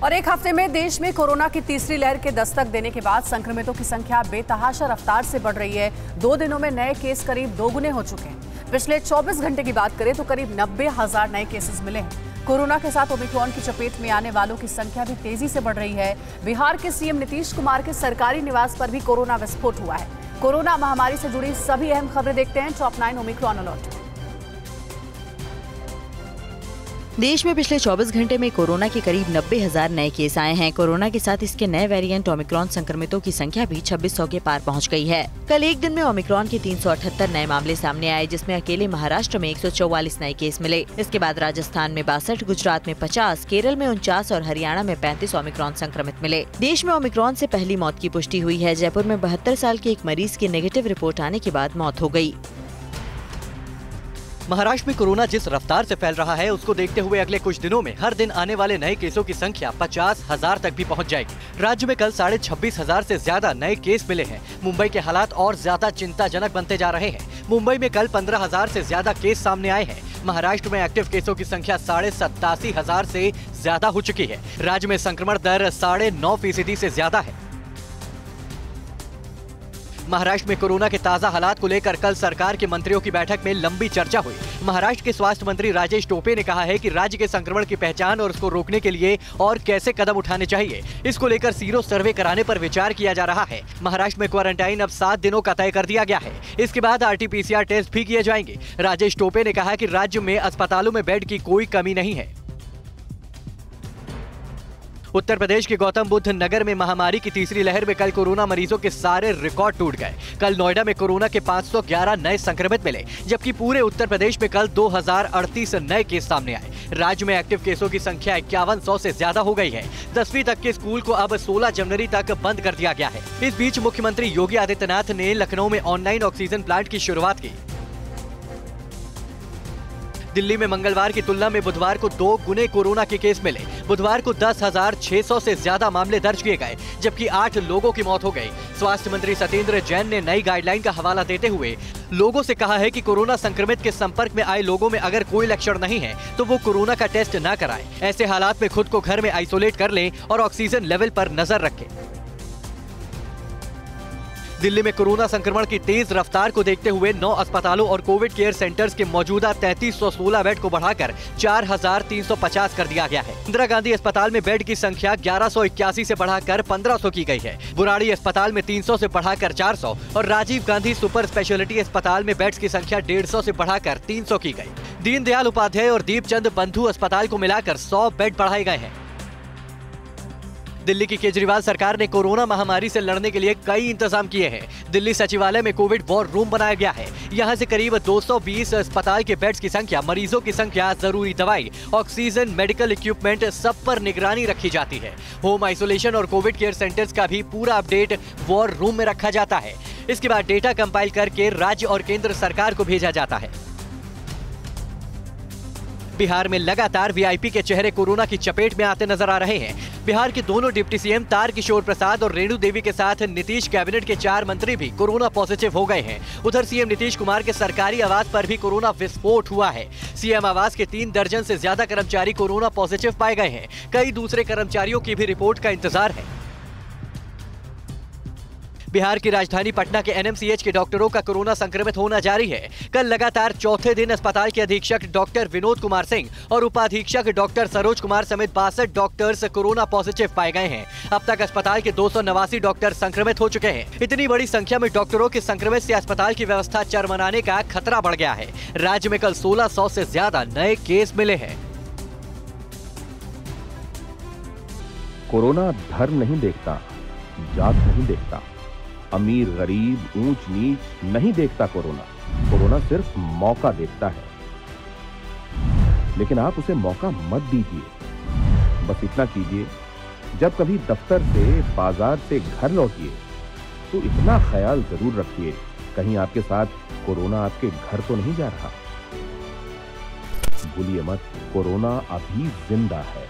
और एक हफ्ते में देश में कोरोना की तीसरी लहर के दस्तक देने के बाद संक्रमितों की संख्या बेतहाशा रफ्तार से बढ़ रही है। 2 दिनों में नए केस करीब दोगुने हो चुके हैं। पिछले 24 घंटे की बात करें तो करीब 90,000 नए केसेस मिले हैं। कोरोना के साथ ओमिक्रॉन की चपेट में आने वालों की संख्या भी तेजी से बढ़ रही है। बिहार के सीएम नीतीश कुमार के सरकारी निवास पर भी कोरोना विस्फोट हुआ है। कोरोना महामारी से जुड़ी सभी अहम खबरें देखते हैं टॉप 9 ओमिक्रॉन अलर्ट। देश में पिछले 24 घंटे में कोरोना के करीब 90,000 नए केस आए हैं। कोरोना के साथ इसके नए वेरिएंट ओमिक्रॉन संक्रमितों की संख्या भी 2600 के पार पहुंच गई है। कल एक दिन में ओमिक्रॉन के 378 नए मामले सामने आए, जिसमें अकेले महाराष्ट्र में 144 नए केस मिले। इसके बाद राजस्थान में 62, गुजरात में 50, केरल में 49 और हरियाणा में 35 ओमिक्रॉन संक्रमित मिले। देश में ओमिक्रॉन से पहली मौत की पुष्टि हुई है। जयपुर में 72 साल के एक मरीज की नेगेटिव रिपोर्ट आने के बाद मौत हो गयी। महाराष्ट्र में कोरोना जिस रफ्तार से फैल रहा है, उसको देखते हुए अगले कुछ दिनों में हर दिन आने वाले नए केसों की संख्या 50,000 तक भी पहुंच जाएगी। राज्य में कल 26,500 से ज्यादा नए केस मिले हैं। मुंबई के हालात और ज्यादा चिंताजनक बनते जा रहे हैं। मुंबई में कल 15,000 से ज्यादा केस सामने आए हैं। महाराष्ट्र में एक्टिव केसों की संख्या 87,500 से ज्यादा हो चुकी है। राज्य में संक्रमण दर 9.5% से ज्यादा है। महाराष्ट्र में कोरोना के ताजा हालात को लेकर कल सरकार के मंत्रियों की बैठक में लंबी चर्चा हुई। महाराष्ट्र के स्वास्थ्य मंत्री राजेश टोपे ने कहा है कि राज्य के संक्रमण की पहचान और उसको रोकने के लिए और कैसे कदम उठाने चाहिए, इसको लेकर सीरो सर्वे कराने पर विचार किया जा रहा है। महाराष्ट्र में क्वारंटाइन अब 7 दिनों का तय कर दिया गया है। इसके बाद RT-PCR टेस्ट भी किए जाएंगे। राजेश टोपे ने कहा कि राज्य में अस्पतालों में बेड की कोई कमी नहीं है। उत्तर प्रदेश के गौतम बुद्ध नगर में महामारी की तीसरी लहर में कल कोरोना मरीजों के सारे रिकॉर्ड टूट गए। कल नोएडा में कोरोना के 511 नए संक्रमित मिले, जबकि पूरे उत्तर प्रदेश में कल 2038 नए केस सामने आए। राज्य में एक्टिव केसों की संख्या 5100 से ज्यादा हो गई है। 10वीं तक के स्कूल को अब 16 जनवरी तक बंद कर दिया गया है। इस बीच मुख्यमंत्री योगी आदित्यनाथ ने लखनऊ में ऑनलाइन ऑक्सीजन प्लांट की शुरुआत की। दिल्ली में मंगलवार की तुलना में बुधवार को 2 गुने कोरोना के केस मिले। बुधवार को 10,600 से ज्यादा मामले दर्ज किए गए, जबकि 8 लोगों की मौत हो गई। स्वास्थ्य मंत्री सत्येंद्र जैन ने नई गाइडलाइन का हवाला देते हुए लोगों से कहा है कि कोरोना संक्रमित के संपर्क में आए लोगों में अगर कोई लक्षण नहीं है तो वो कोरोना का टेस्ट न कराएं। ऐसे हालात में खुद को घर में आइसोलेट कर लें और ऑक्सीजन लेवल पर नजर रखें। दिल्ली में कोरोना संक्रमण की तेज रफ्तार को देखते हुए 9 अस्पतालों और कोविड केयर सेंटर्स के मौजूदा 3316 बेड को बढ़ाकर 4,350 कर दिया गया है। इंदिरा गांधी अस्पताल में बेड की संख्या 1181 से बढ़ाकर 1500 की गई है। बुराड़ी अस्पताल में 300 से बढ़ाकर 400 और राजीव गांधी सुपर स्पेशलिटी अस्पताल में बेड्स की संख्या 150 से बढ़ाकर 300 की गई। दीनदयाल उपाध्याय और दीपचंद बंधु अस्पताल को मिलाकर 100 बेड बढ़ाए गए हैं। दिल्ली की केजरीवाल सरकार ने कोरोना महामारी से लड़ने के लिए कई इंतजाम किए हैं। दिल्ली सचिवालय में कोविड वॉर रूम बनाया गया है। यहां से करीब 220 अस्पताल के बेड्स की संख्या, मरीजों की संख्या, जरूरी दवाई, ऑक्सीजन, मेडिकल इक्विपमेंट सब पर निगरानी रखी जाती है। होम आइसोलेशन और कोविड केयर सेंटर्स का भी पूरा अपडेट वॉर रूम में रखा जाता है। इसके बाद डेटा कंपाइल करके राज्य और केंद्र सरकार को भेजा जाता है। बिहार में लगातार वीआईपी के चेहरे कोरोना की चपेट में आते नजर आ रहे हैं। बिहार के दोनों डिप्टी सीएम तारकिशोर प्रसाद और रेणु देवी के साथ नीतीश कैबिनेट के 4 मंत्री भी कोरोना पॉजिटिव हो गए हैं। उधर सीएम नीतीश कुमार के सरकारी आवास पर भी कोरोना विस्फोट हुआ है। सीएम आवास के 3 दर्जन से ज्यादा कर्मचारी कोरोना पॉजिटिव पाए गए हैं। कई दूसरे कर्मचारियों की भी रिपोर्ट का इंतजार है। बिहार की राजधानी पटना के एनएमसीएच के डॉक्टरों का कोरोना संक्रमित होना जारी है। कल लगातार चौथे दिन अस्पताल के अधीक्षक डॉक्टर विनोद कुमार सिंह और उपाधीक्षक डॉक्टर सरोज कुमार समेत 62 डॉक्टर्स कोरोना पॉजिटिव पाए गए हैं। अब तक अस्पताल के 289 डॉक्टर संक्रमित हो चुके हैं। इतनी बड़ी संख्या में डॉक्टरों के संक्रमित से अस्पताल की व्यवस्था चरमराने का खतरा बढ़ गया है। राज्य में कल 1600 से ज्यादा नए केस मिले हैं। कोरोना धर्म नहीं देखता, जात नहीं देखता, अमीर गरीब ऊंच नीच नहीं देखता। कोरोना सिर्फ मौका देखता है, लेकिन आप उसे मौका मत दीजिए। बस इतना कीजिए, जब कभी दफ्तर से, बाजार से घर लौटिए तो इतना ख्याल जरूर रखिए कहीं आपके साथ कोरोना आपके घर तो नहीं जा रहा। भूलिए मत, कोरोना अभी जिंदा है।